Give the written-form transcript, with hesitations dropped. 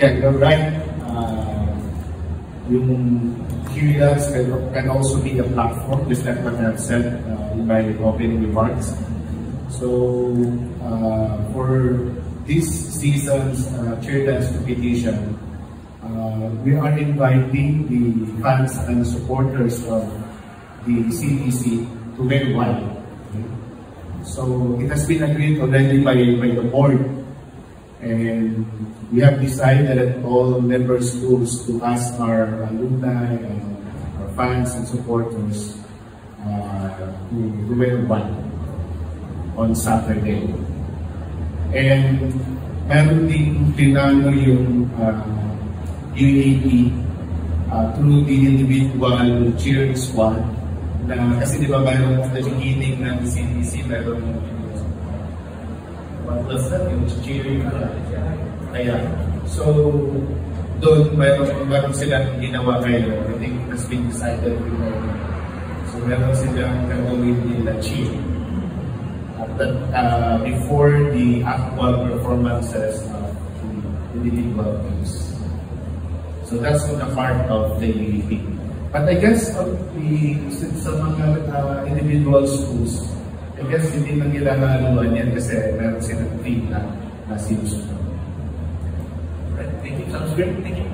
Yeah, you're right. Yung QLabs can also be a platform, just like what I've said in my opening remarks. So, for this season's cheer dance competition, we are inviting the fans and supporters of the CDC to wear white. So, it has been agreed already by the board, and we have decided at all member schools to ask our alumni and our fans and supporters to wear white on Saturday. And meron din pinano yung UAP through the individual cheering squad na kasi di ba mayroon sa beginning ng CDC mayroon what was that? Yung cheering kaya so doon mayroon silang ginawa ngayon. I think it has been decided before. So meron silang gagawin nila cheer before the actual performances of the individual teams. So that's on the part of the UAP. But I guess sa mga individual schools, I guess hindi na nila naluan yan kasi meron silang team na sinusunod. Right, thank you. Sounds great. Thank you.